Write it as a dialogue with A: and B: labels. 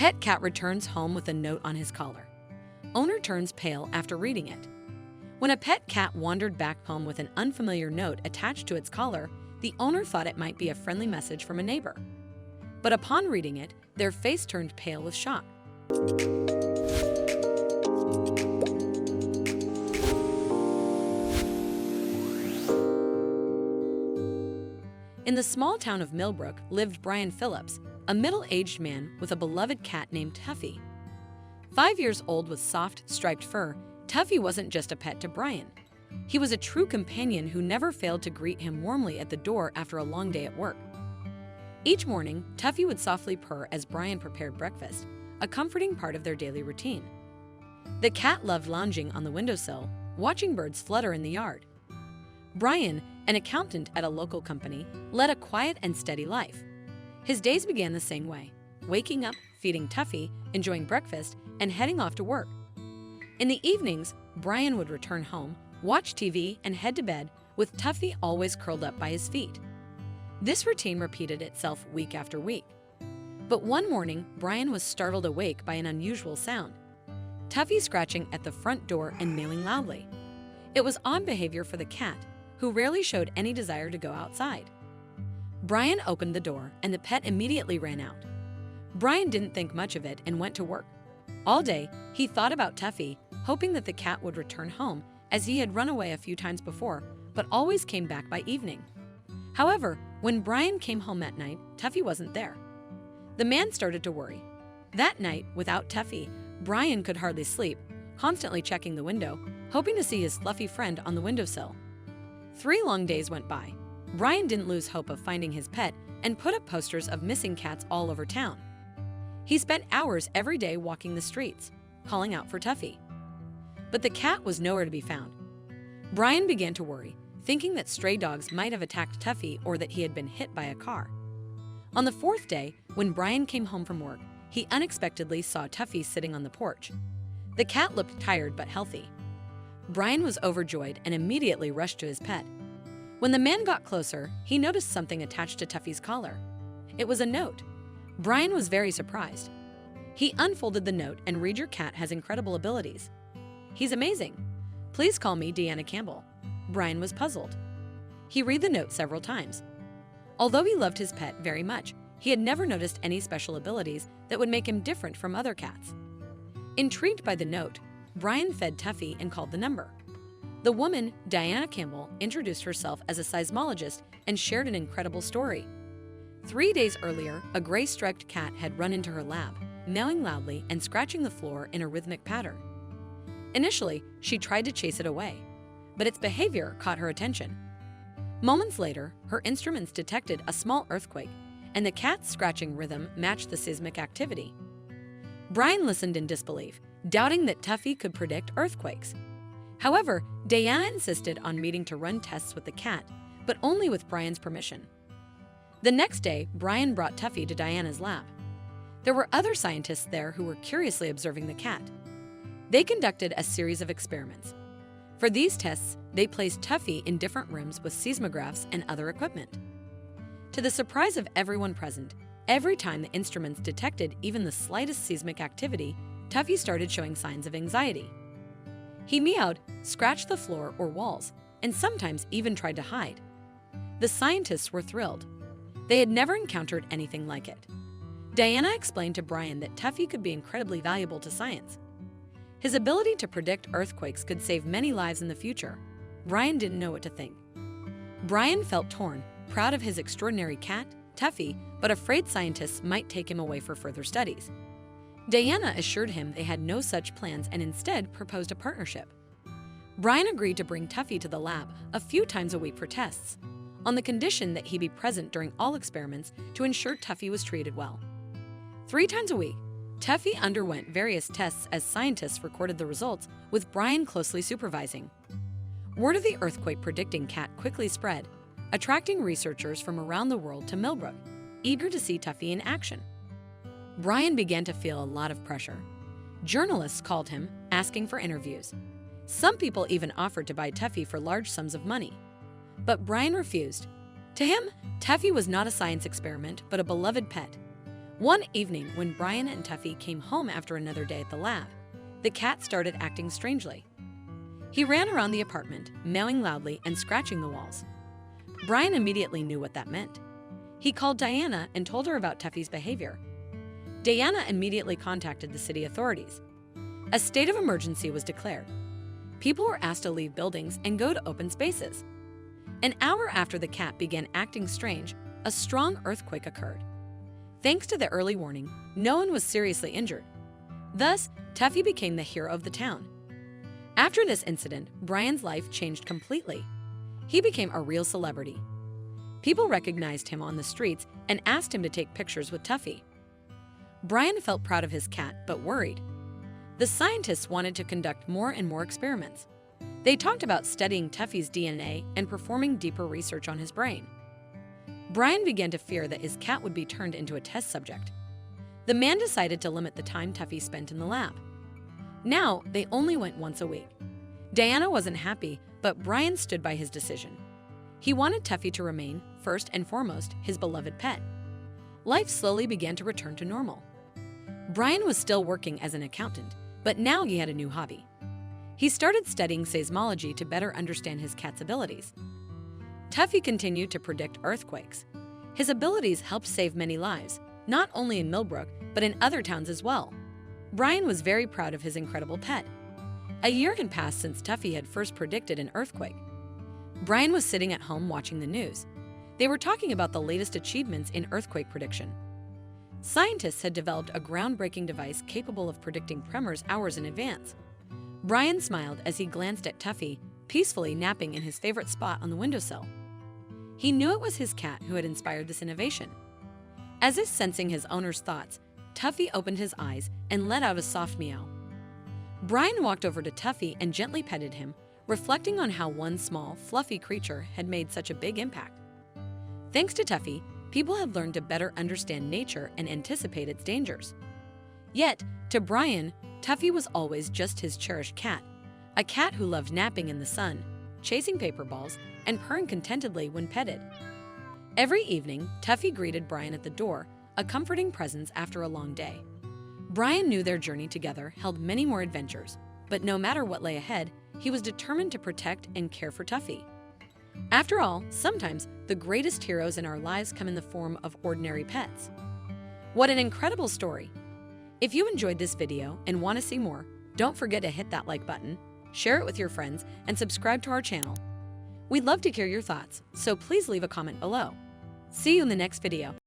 A: Pet cat returns home with a note on his collar. Owner turns pale after reading it. When a pet cat wandered back home with an unfamiliar note attached to its collar, the owner thought it might be a friendly message from a neighbor. But upon reading it, their face turned pale with shock. In the small town of Millbrook lived Brian Phillips, a middle-aged man with a beloved cat named Tuffy. 5 years old with soft, striped fur, Tuffy wasn't just a pet to Brian. He was a true companion who never failed to greet him warmly at the door after a long day at work. Each morning, Tuffy would softly purr as Brian prepared breakfast, a comforting part of their daily routine. The cat loved lounging on the windowsill, watching birds flutter in the yard. Brian, an accountant at a local company, led a quiet and steady life. His days began the same way, waking up, feeding Tuffy, enjoying breakfast, and heading off to work. In the evenings, Brian would return home, watch TV, and head to bed, with Tuffy always curled up by his feet. This routine repeated itself week after week. But one morning, Brian was startled awake by an unusual sound. Tuffy scratching at the front door and mewing loudly. It was odd behavior for the cat, who rarely showed any desire to go outside. Brian opened the door, and the pet immediately ran out. Brian didn't think much of it and went to work. All day, he thought about Tuffy, hoping that the cat would return home, as he had run away a few times before, but always came back by evening. However, when Brian came home at night, Tuffy wasn't there. The man started to worry. That night, without Tuffy, Brian could hardly sleep, constantly checking the window, hoping to see his fluffy friend on the windowsill. 3 long days went by. Brian didn't lose hope of finding his pet and put up posters of missing cats all over town. He spent hours every day walking the streets, calling out for Tuffy. But the cat was nowhere to be found. Brian began to worry, thinking that stray dogs might have attacked Tuffy or that he had been hit by a car. On the 4th day, when Brian came home from work, he unexpectedly saw Tuffy sitting on the porch. The cat looked tired but healthy. Brian was overjoyed and immediately rushed to his pet. When the man got closer, he noticed something attached to Tuffy's collar. It was a note. Brian was very surprised. He unfolded the note and read, "Your cat has incredible abilities. He's amazing. Please call me Deanna Campbell." Brian was puzzled. He read the note several times. Although he loved his pet very much, he had never noticed any special abilities that would make him different from other cats. Intrigued by the note, Brian fed Tuffy and called the number. The woman, Deanna Campbell, introduced herself as a seismologist and shared an incredible story. 3 days earlier, a gray-striped cat had run into her lab, mewing loudly and scratching the floor in a rhythmic pattern. Initially, she tried to chase it away, but its behavior caught her attention. Moments later, her instruments detected a small earthquake, and the cat's scratching rhythm matched the seismic activity. Brian listened in disbelief, doubting that Tuffy could predict earthquakes. However, Deanna insisted on meeting to run tests with the cat, but only with Brian's permission. The next day, Brian brought Tuffy to Deanna's lab. There were other scientists there who were curiously observing the cat. They conducted a series of experiments. For these tests, they placed Tuffy in different rooms with seismographs and other equipment. To the surprise of everyone present, every time the instruments detected even the slightest seismic activity, Tuffy started showing signs of anxiety. He meowed, scratched the floor or walls, and sometimes even tried to hide. The scientists were thrilled. They had never encountered anything like it. Deanna explained to Brian that Tuffy could be incredibly valuable to science. His ability to predict earthquakes could save many lives in the future. Brian didn't know what to think. Brian felt torn, proud of his extraordinary cat, Tuffy, but afraid scientists might take him away for further studies. Deanna assured him they had no such plans and instead proposed a partnership. Brian agreed to bring Tuffy to the lab a few times a week for tests, on the condition that he be present during all experiments to ensure Tuffy was treated well. 3 times a week, Tuffy underwent various tests as scientists recorded the results, with Brian closely supervising. Word of the earthquake-predicting cat quickly spread, attracting researchers from around the world to Millbrook, eager to see Tuffy in action. Brian began to feel a lot of pressure. Journalists called him, asking for interviews. Some people even offered to buy Tuffy for large sums of money. But Brian refused. To him, Tuffy was not a science experiment, but a beloved pet. One evening, when Brian and Tuffy came home after another day at the lab, the cat started acting strangely. He ran around the apartment, meowing loudly and scratching the walls. Brian immediately knew what that meant. He called Diana and told her about Tuffy's behavior. Diana immediately contacted the city authorities. A state of emergency was declared. People were asked to leave buildings and go to open spaces. An hour after the cat began acting strange, a strong earthquake occurred. Thanks to the early warning, no one was seriously injured. Thus, Tuffy became the hero of the town. After this incident, Brian's life changed completely. He became a real celebrity. People recognized him on the streets and asked him to take pictures with Tuffy. Brian felt proud of his cat, but worried. The scientists wanted to conduct more and more experiments. They talked about studying Tuffy's DNA and performing deeper research on his brain. Brian began to fear that his cat would be turned into a test subject. The man decided to limit the time Tuffy spent in the lab. Now, they only went once a week. Diana wasn't happy, but Brian stood by his decision. He wanted Tuffy to remain, first and foremost, his beloved pet. Life slowly began to return to normal. Brian was still working as an accountant, but now he had a new hobby. He started studying seismology to better understand his cat's abilities. Tuffy continued to predict earthquakes. His abilities helped save many lives, not only in Millbrook, but in other towns as well. Brian was very proud of his incredible pet. A year had passed since Tuffy had first predicted an earthquake. Brian was sitting at home watching the news. They were talking about the latest achievements in earthquake prediction. Scientists had developed a groundbreaking device capable of predicting tremors hours in advance. Brian smiled as he glanced at Tuffy, peacefully napping in his favorite spot on the windowsill. He knew it was his cat who had inspired this innovation. As if sensing his owner's thoughts, Tuffy opened his eyes and let out a soft meow. Brian walked over to Tuffy and gently petted him, reflecting on how one small, fluffy creature had made such a big impact. Thanks to Tuffy, people had learned to better understand nature and anticipate its dangers. Yet, to Brian, Tuffy was always just his cherished cat, a cat who loved napping in the sun, chasing paper balls, and purring contentedly when petted. Every evening, Tuffy greeted Brian at the door, a comforting presence after a long day. Brian knew their journey together held many more adventures, but no matter what lay ahead, he was determined to protect and care for Tuffy. After all, sometimes the greatest heroes in our lives come in the form of ordinary pets. What an incredible story! If you enjoyed this video and want to see more, don't forget to hit that like button, share it with your friends, and subscribe to our channel. We'd love to hear your thoughts, so please leave a comment below. See you in the next video.